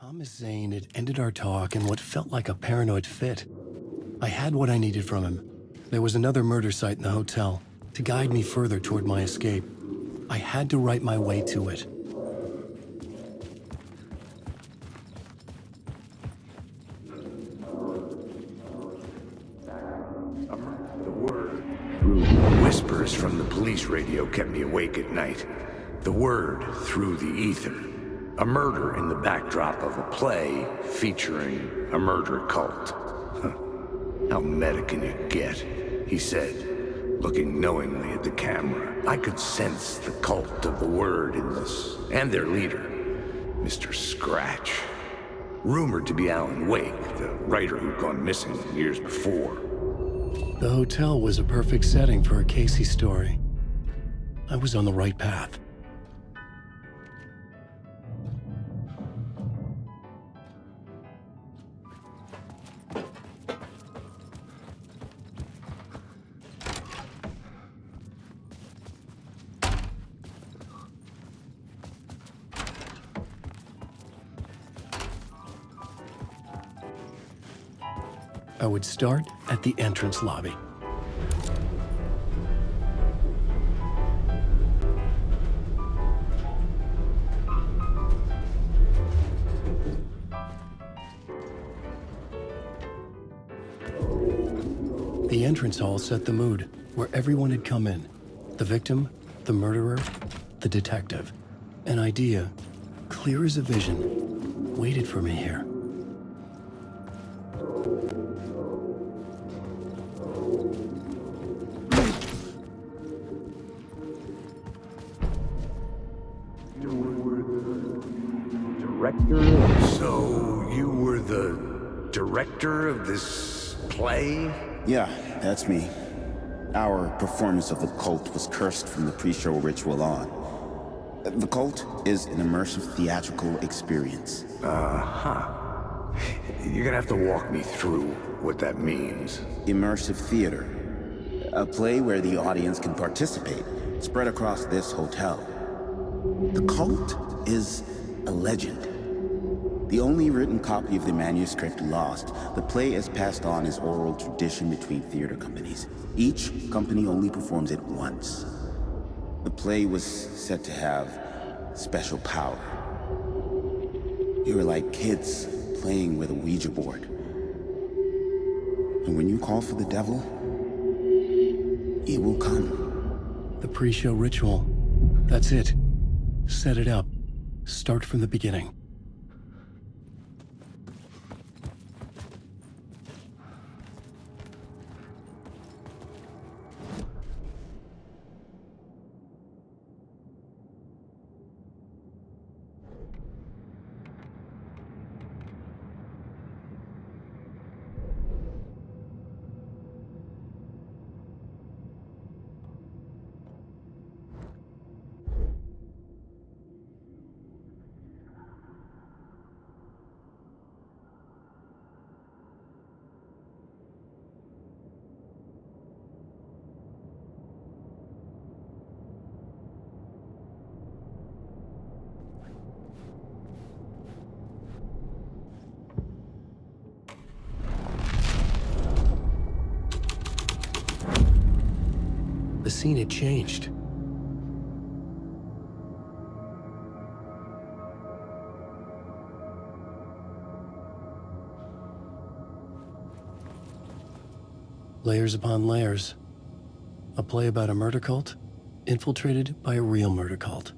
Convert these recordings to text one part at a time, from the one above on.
Thomas Zane had ended our talk in what felt like a paranoid fit. I had what I needed from him. There was another murder site in the hotel to guide me further toward my escape. I had to write my way to it. The word through whispers from the police radio kept me awake at night. The word through the ether. A murder in the backdrop of a play featuring a murder cult. How meta can you get? He said, looking knowingly at the camera. I could sense the cult of the word in this, and their leader, Mr. Scratch. Rumored to be Alan Wake, the writer who'd gone missing years before. The hotel was a perfect setting for a Casey story. I was on the right path. I would start at the entrance lobby. The entrance hall set the mood, where everyone had come in. The victim, the murderer, the detective. An idea, clear as a vision, waited for me here. So, you were the director of this play? Yeah, that's me. Our performance of the cult was cursed from the pre-show ritual on. The cult is an immersive theatrical experience. You're gonna have to walk me through what that means. Immersive theater. A play where the audience can participate, spread across this hotel. The cult is a legend. The only written copy of the manuscript lost, the play is passed on as oral tradition between theater companies. Each company only performs it once. The play was said to have special power. You were like kids playing with a Ouija board. And when you call for the devil, he will come. The pre-show ritual. That's it. Set it up. Start from the beginning. The scene had changed. Layers upon layers. A play about a murder cult, infiltrated by a real murder cult.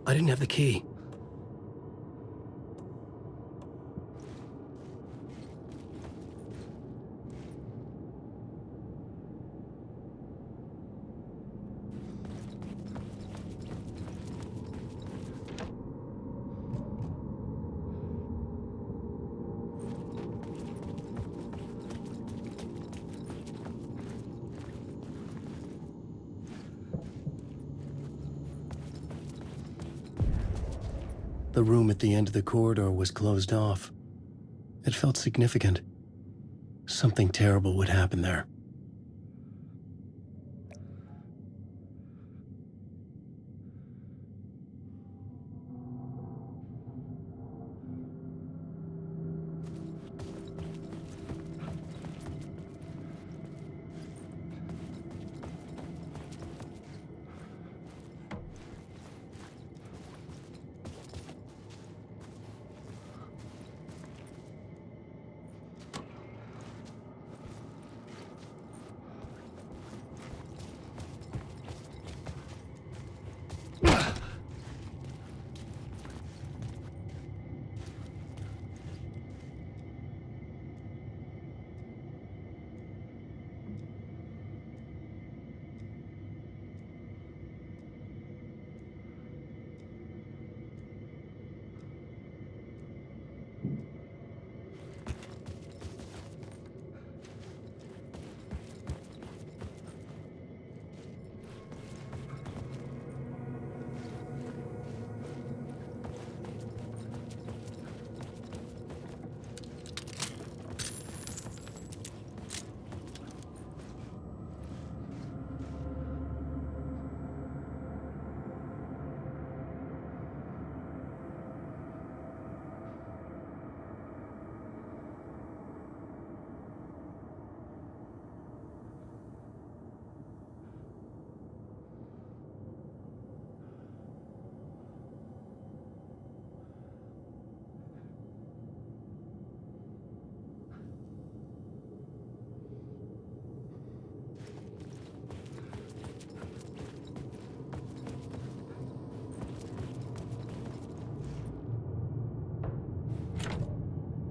I didn't have the key. The room at the end of the corridor was closed off. It felt significant. Something terrible would happen there.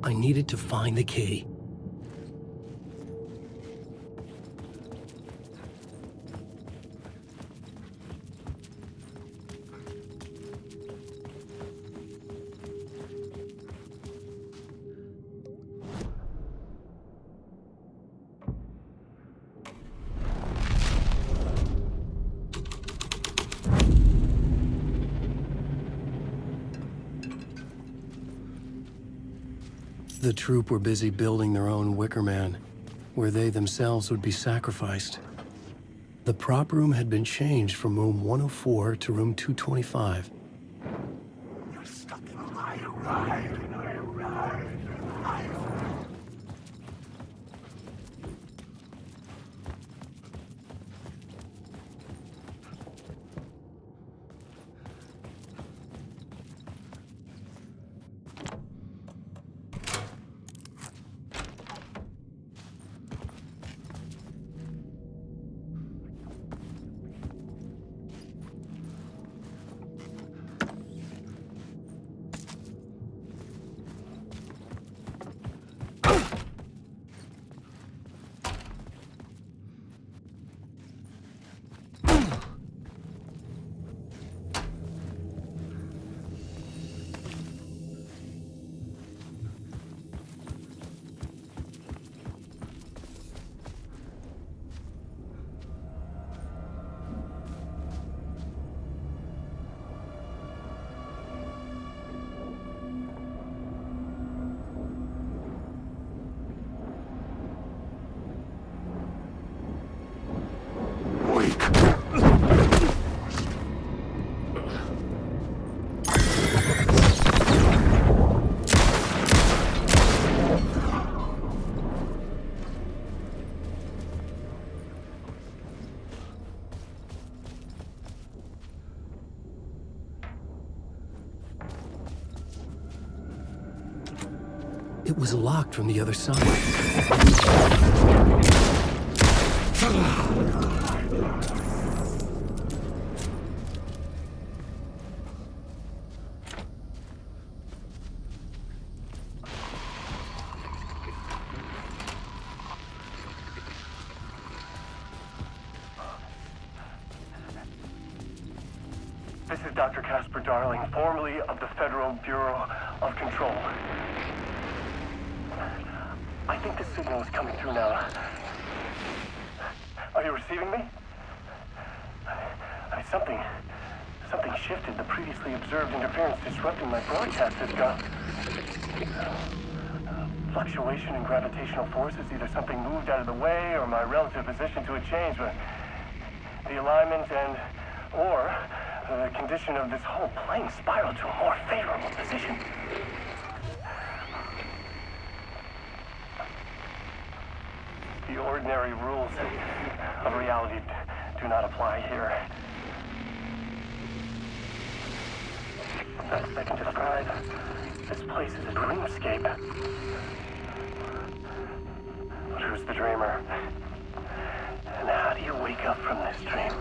I needed to find the key. The troop were busy building their own Wicker Man, where they themselves would be sacrificed. The prop room had been changed from room 104 to room 225. You're stuck in my ride. It was locked from the other side. This is Dr. Casper Darling, formerly of the Federal Bureau of Control. I think the signal is coming through now. Are you receiving me? Something shifted. The previously observed interference disrupting my broadcast has gone. Fluctuation in gravitational forces. Either something moved out of the way or my relative position to it changed. But the alignment or the condition of this whole plane spiraled to a more favorable position. The ordinary rules of reality do not apply here. Best I can describe, this place is a dreamscape. But who's the dreamer? And how do you wake up from this dream?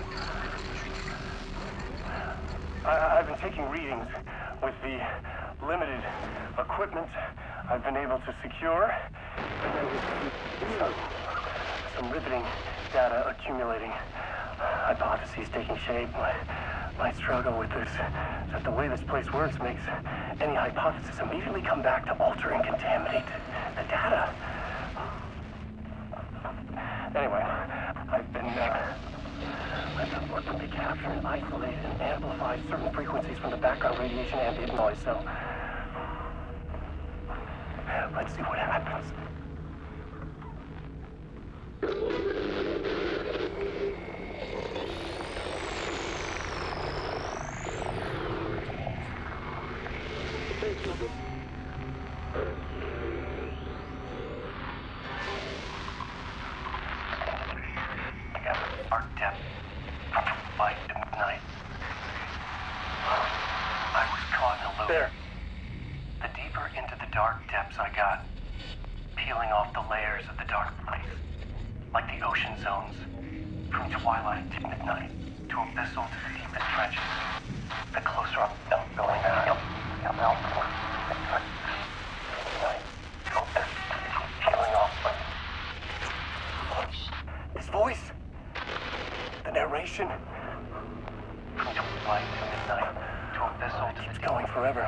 I've been taking readings with the limited equipment I've been able to secure. Some riveting data accumulating. Hypotheses taking shape. My struggle with this is that the way this place works makes any hypothesis immediately come back to alter and contaminate the data. Anyway, I've been working to capture and isolate and amplify certain frequencies from the background radiation ambient noise, so let's see what happens. There. The deeper into the dark depths I got, peeling off the layers of the dark place, like the ocean zones, from twilight to midnight, to abyssal to the deepest trenches. The closer I'm going out, peeling off this voice, the narration, from twilight to midnight. It's going forever.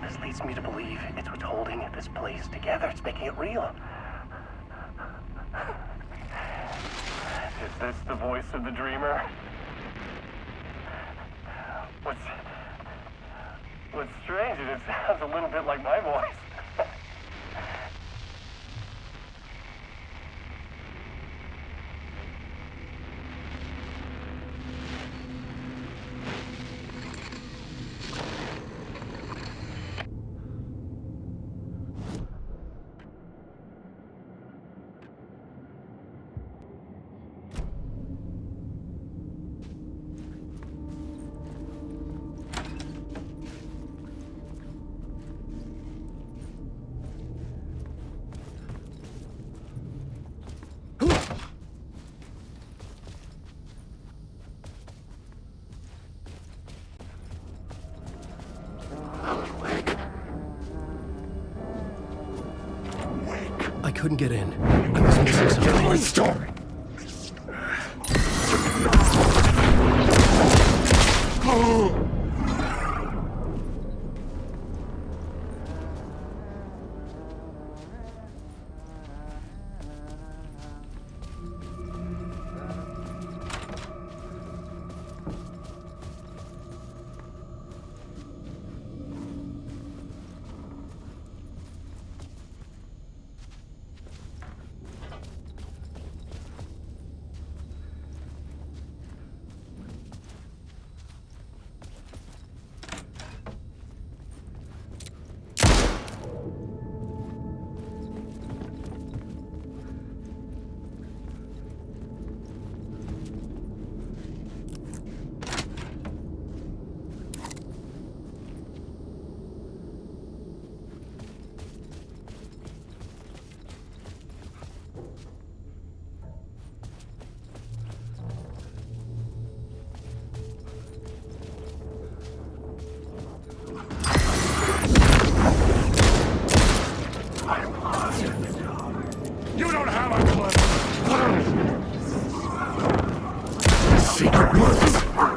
This leads me to believe it's what's holding this place together. It's making it real. Is this the voice of the dreamer? What's strange is it sounds a little bit like my voice. I couldn't get in. I was missing something. You don't have a clue. Secret.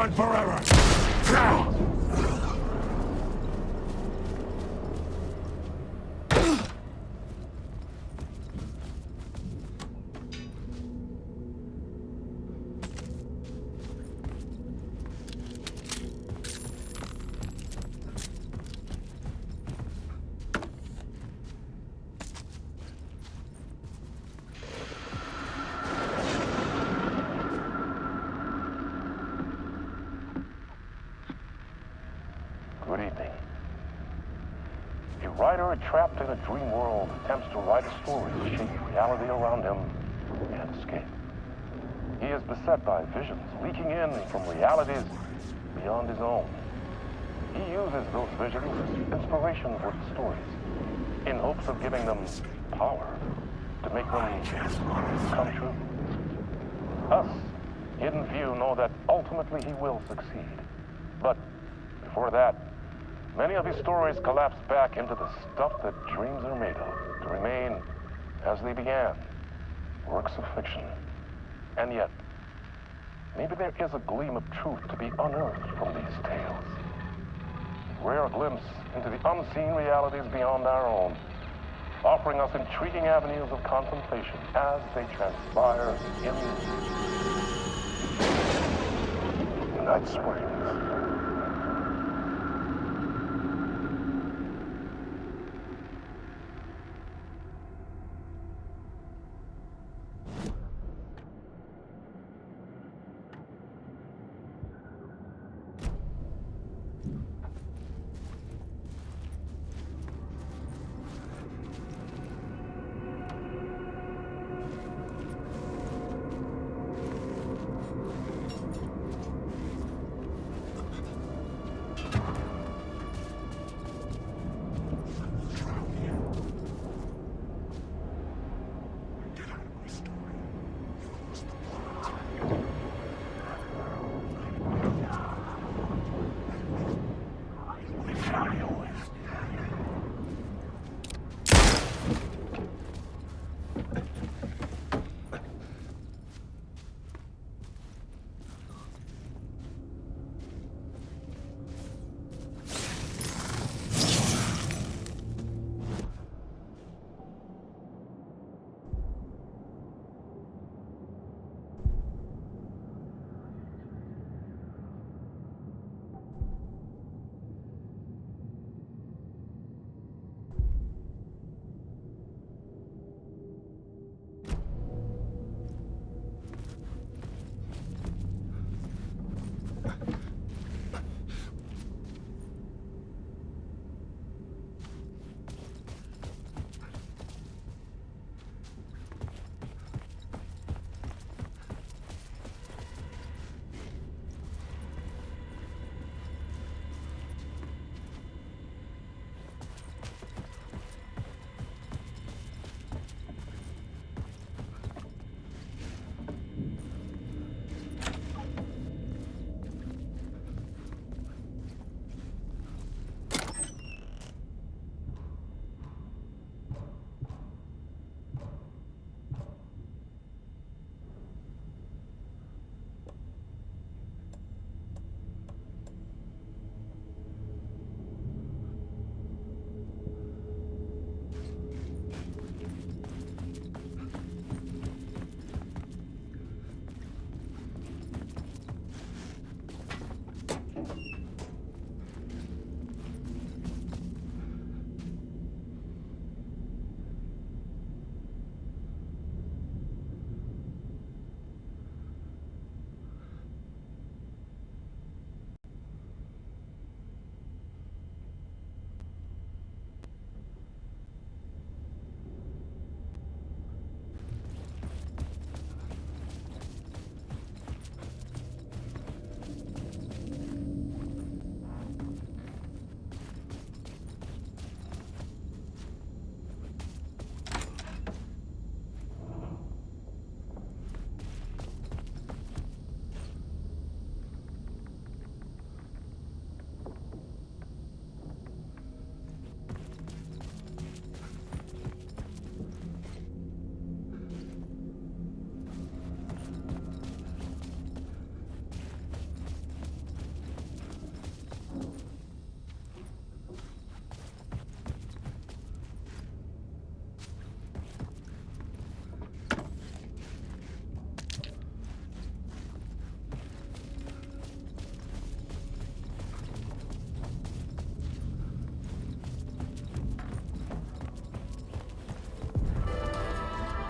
gone forever! Good evening. A writer trapped in a dream world attempts to write a story to shape reality around him and escape. He is beset by visions leaking in from realities beyond his own. He uses those visions as inspiration for his stories, in hopes of giving them power to make them come true. Us, Hidden View, know that ultimately he will succeed. But before that, many of his stories collapse back into the stuff that dreams are made of, to remain as they began, works of fiction. And yet, maybe there is a gleam of truth to be unearthed from these tales. A rare glimpse into the unseen realities beyond our own, offering us intriguing avenues of contemplation as they transpire in Night Springs.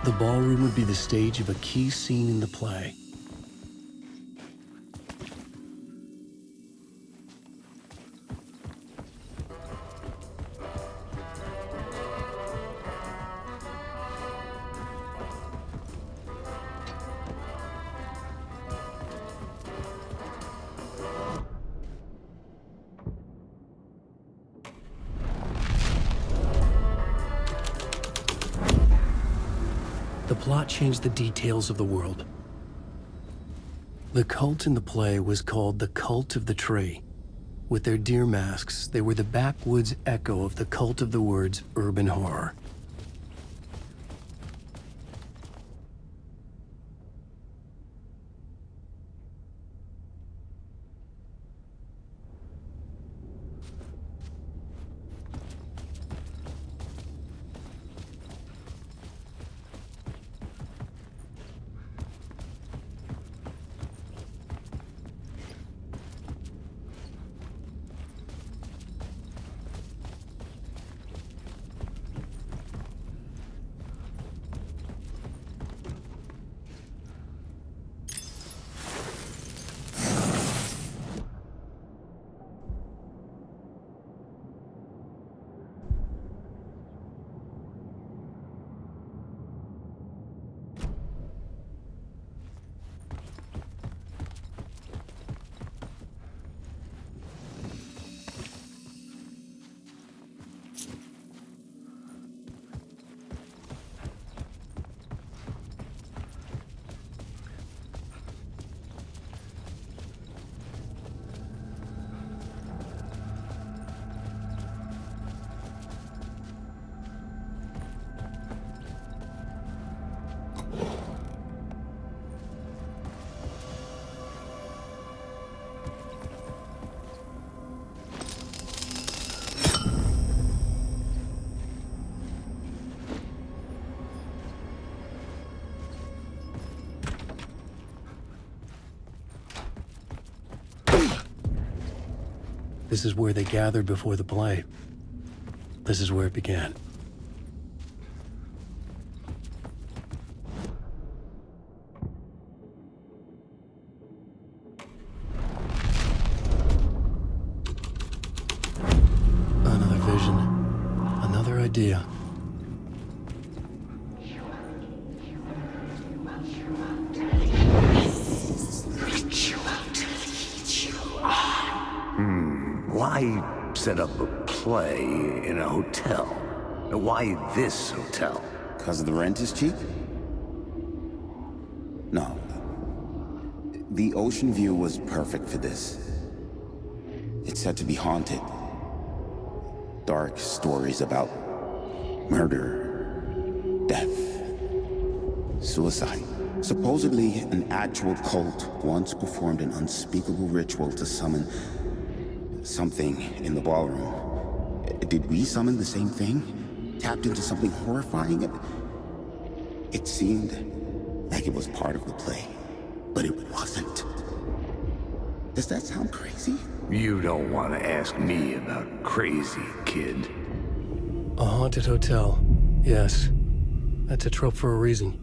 The ballroom would be the stage of a key scene in the play. The plot changed the details of the world. The cult in the play was called the Cult of the Tree. With their deer masks, they were the backwoods echo of the cult of the word's urban horror. This is where they gathered before the play. This is where it began. Another vision, another idea. Why set up a play in a hotel? Why this hotel? Because the rent is cheap? No. The ocean view was perfect for this. It's said to be haunted. Dark stories about murder, death, suicide. Supposedly, an actual cult once performed an unspeakable ritual to summon something in the ballroom. Did we summon the same thing? Tapped into something horrifying? It seemed like it was part of the play, but it wasn't. Does that sound crazy? You don't want to ask me about crazy, kid. A haunted hotel. Yes. That's a trope for a reason.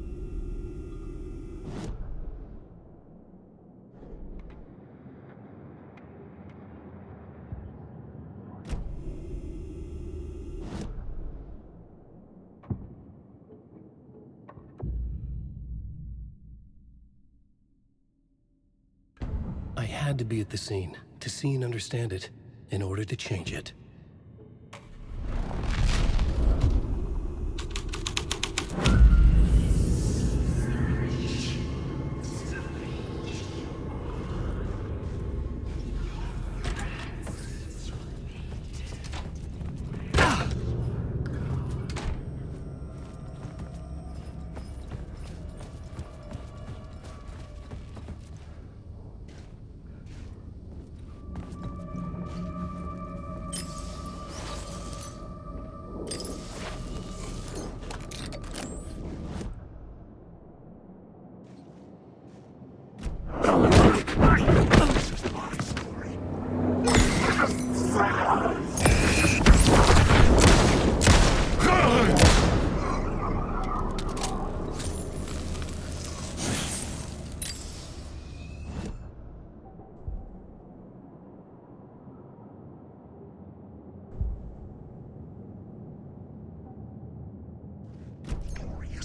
I had to be at the scene, to see and understand it, in order to change it.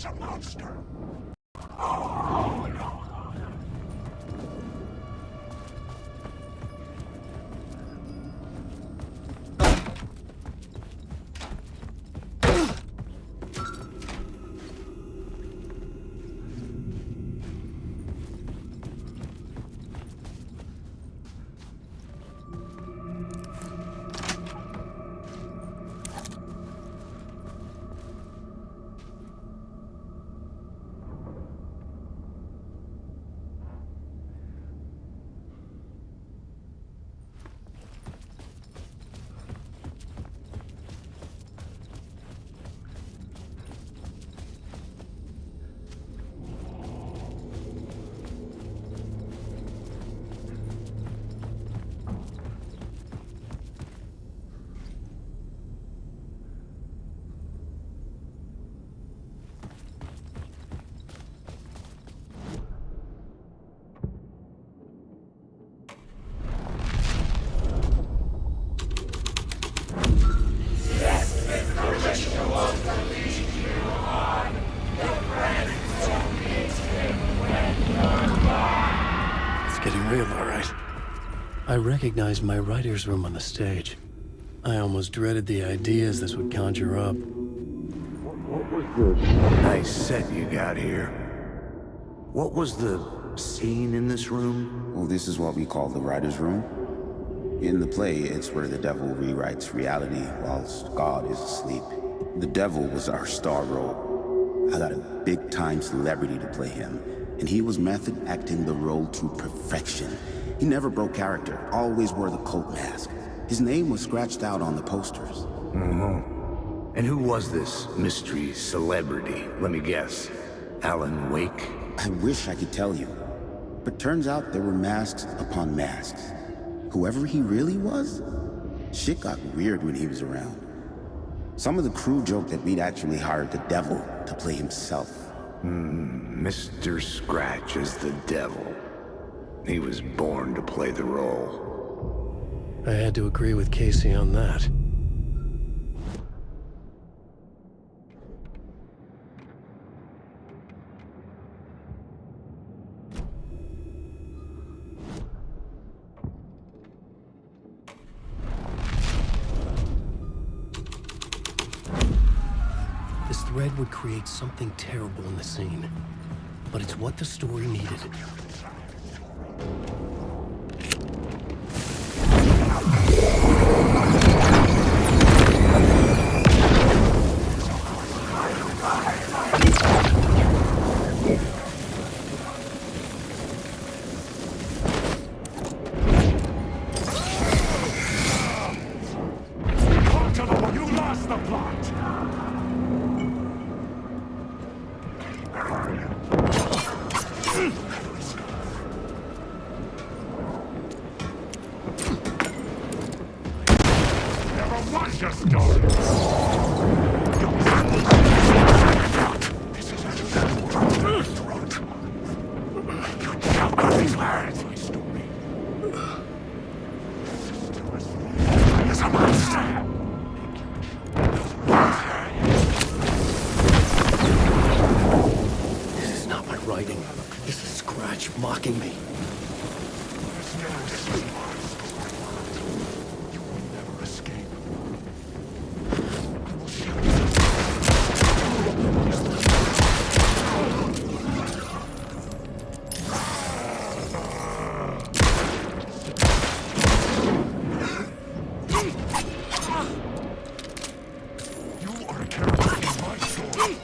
is a monster. I recognized my writer's room on the stage. I almost dreaded the ideas this would conjure up. What was the nice set you got here? What was the scene in this room? Well, this is what we call the writer's room. In the play, it's where the devil rewrites reality whilst God is asleep. The devil was our star role. I got a big-time celebrity to play him, and he was method acting the role to perfection. He never broke character, always wore the cult mask. His name was scratched out on the posters. Mm-hmm. And who was this mystery celebrity? Let me guess. Alan Wake? I wish I could tell you, but turns out there were masks upon masks. Whoever he really was, shit got weird when he was around. Some of the crew joked that we'd actually hired the devil to play himself. Mr. Scratch is the devil. He was born to play the role. I had to agree with Casey on that. This thread would create something terrible in the scene, but it's what the story needed. You lost the plot! Never was your story! This is a throat. You choke on these words, my story. It's a monster! This is not my writing. This is Scratch mocking me. There's no escape. You will never escape. I will show you. You are a character in my story.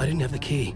I didn't have the key.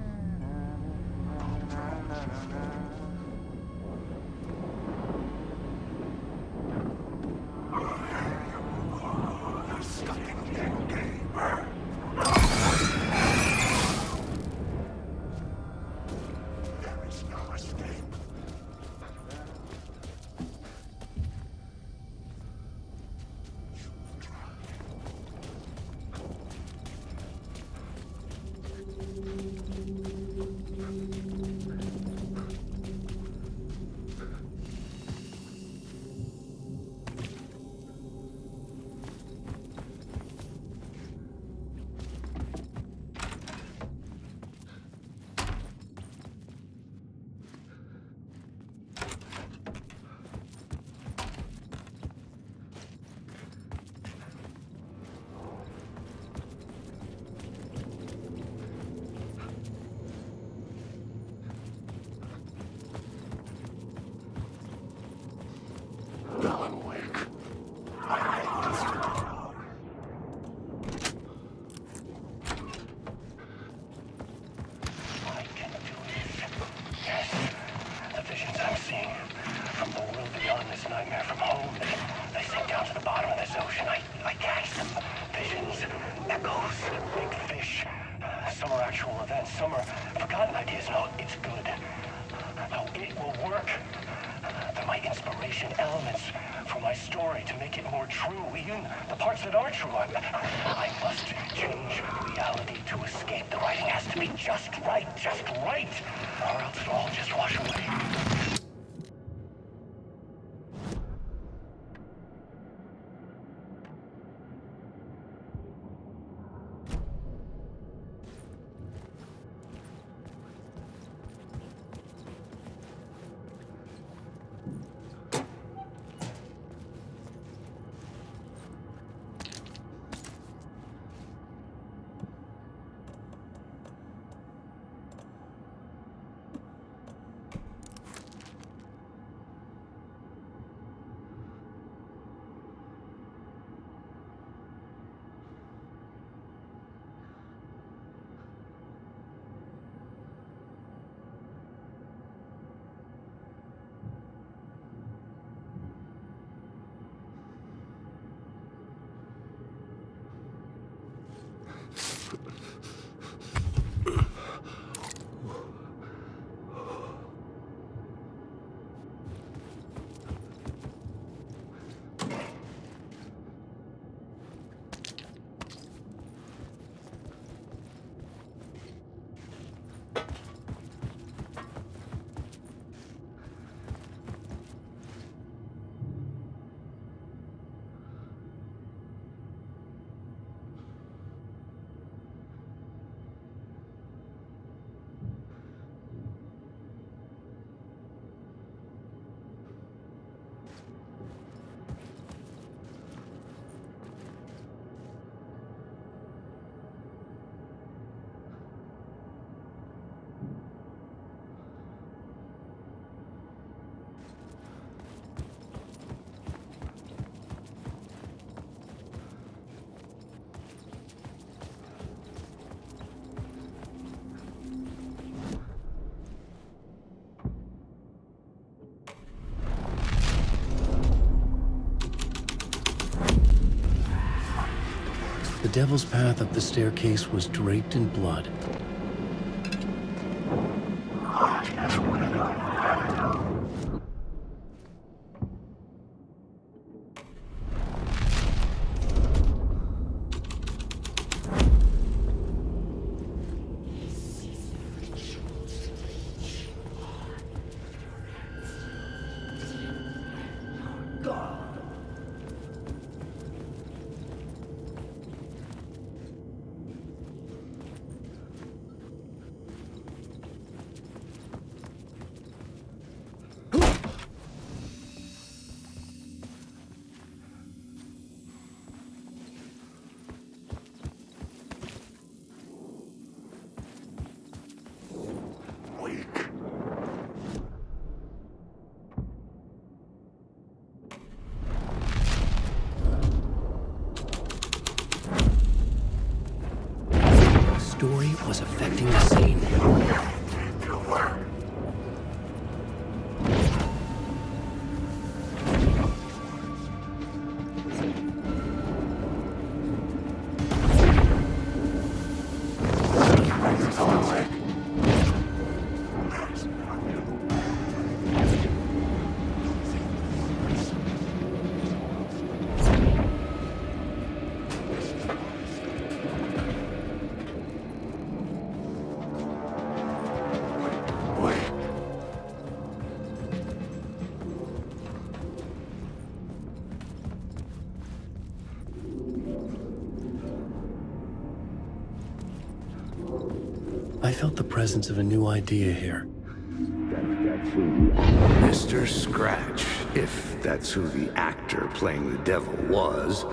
The devil's path up the staircase was draped in blood. was affecting the scene. I felt the presence of a new idea here. Mr. Scratch, if that's who the actor playing the devil was,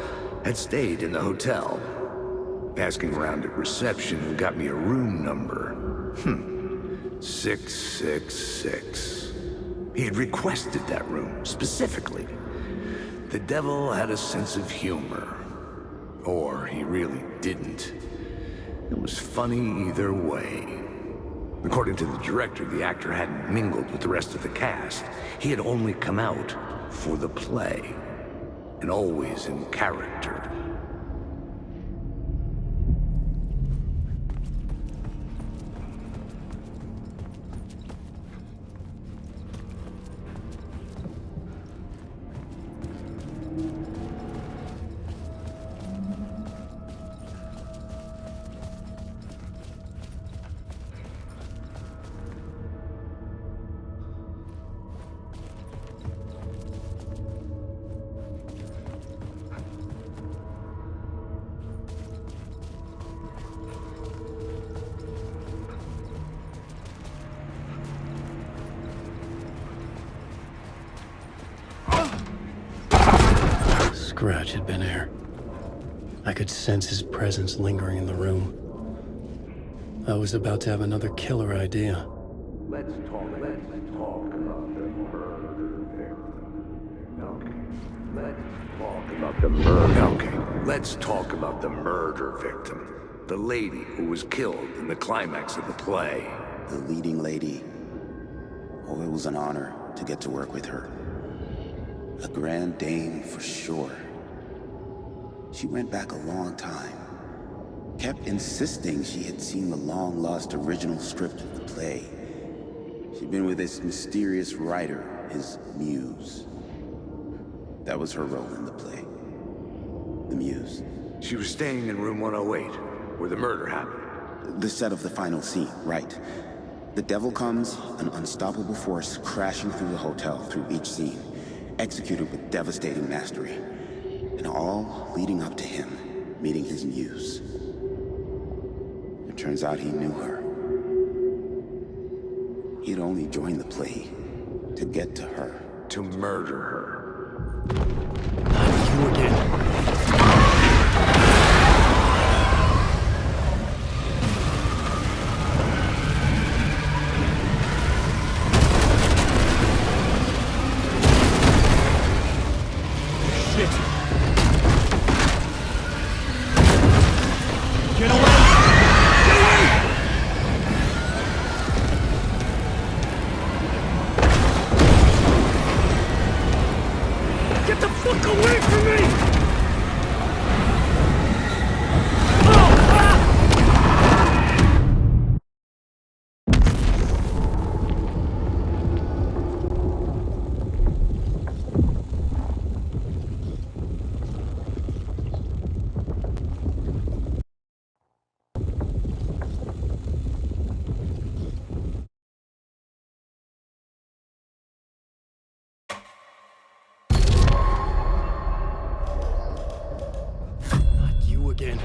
had stayed in the hotel. Asking around at reception got me a room number. 666. He had requested that room, specifically. The devil had a sense of humor. Or he really didn't. It was funny either way. According to the director, the actor hadn't mingled with the rest of the cast. He had only come out for the play, and always in character. Scratch had been here. I could sense his presence lingering in the room. I was about to have another killer idea. Let's talk about the murder victim. Let's talk about the murder victim. The lady who was killed in the climax of the play. The leading lady. Oh, it was an honor to get to work with her. A grand dame for sure. She went back a long time. Kept insisting she had seen the long-lost original script of the play. She'd been with this mysterious writer, his muse. That was her role in the play. The muse. She was staying in room 108, where the murder happened. The set of the final scene, right. The devil comes, an unstoppable force crashing through the hotel through each scene, executed with devastating mastery. And all leading up to him meeting his muse. It turns out he knew her. He'd only joined the play to get to her. To murder her. Not you again. Again.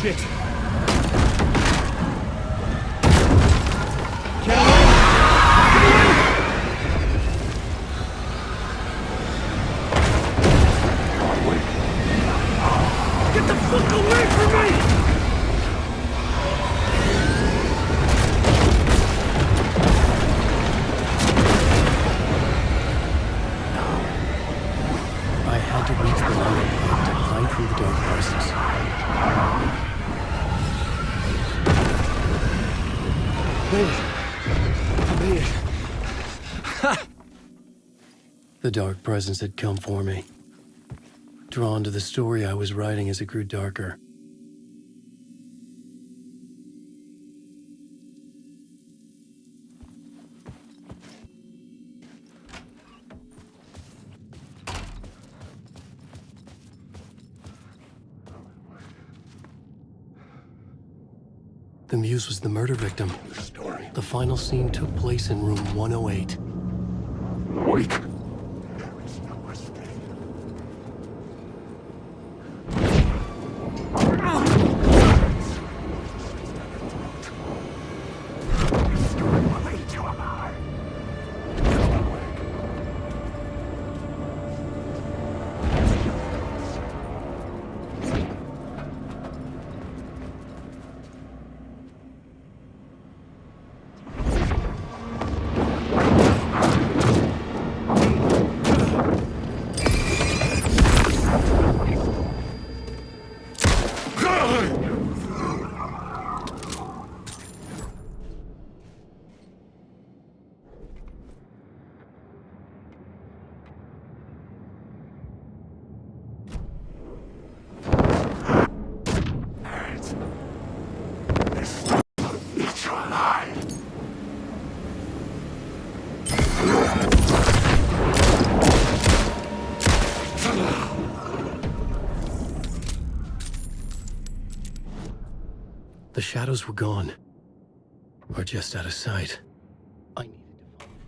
Shit. Get away! Get the fuck away from me! dark presence. I made it. The dark presence had come for me, drawn to the story I was writing as it grew darker. The muse was the murder victim. The final scene took place in room 108. Wait. There is no escape. Restoring what they do alive. The shadows were gone, or just out of sight. I needed to find...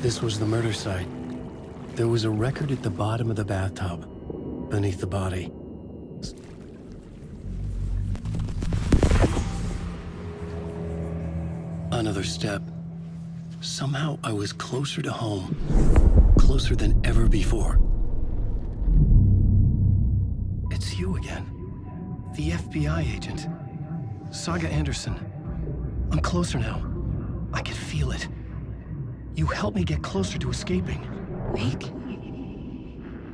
This was the murder site. There was a record at the bottom of the bathtub, beneath the body. Another step. Somehow I was closer to home, closer than ever before. It's you again. The FBI agent. Saga Anderson. I'm closer now. I can feel it. You helped me get closer to escaping. Wake?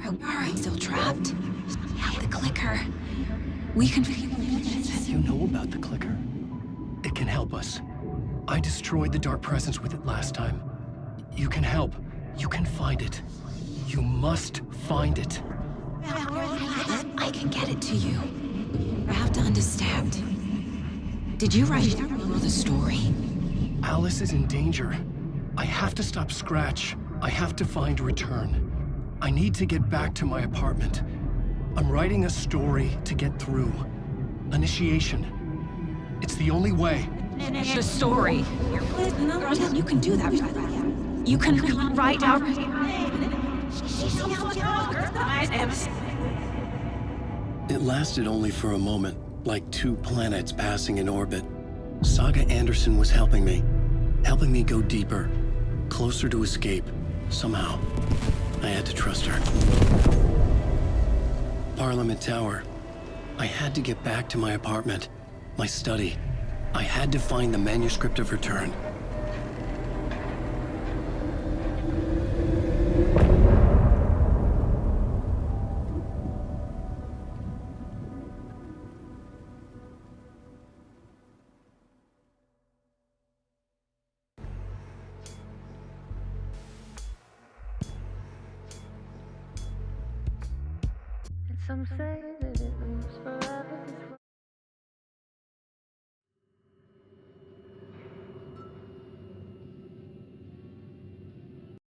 Are I still trapped? The clicker. We can... You know about the clicker? It can help us. I destroyed the dark presence with it last time. You can help. You can find it. You must find it. I can get it to you. I have to understand. Did you write the story? Alice is in danger. I have to stop Scratch. I have to find Return. I need to get back to my apartment. I'm writing a story to get through. Initiation. It's the only way. The story. You can do that. You can write out... It lasted only for a moment, like two planets passing in orbit. Saga Anderson was helping me go deeper, closer to escape, somehow. I had to trust her. Parliament Tower. I had to get back to my apartment, my study. I had to find the manuscript of Return. Some say that it's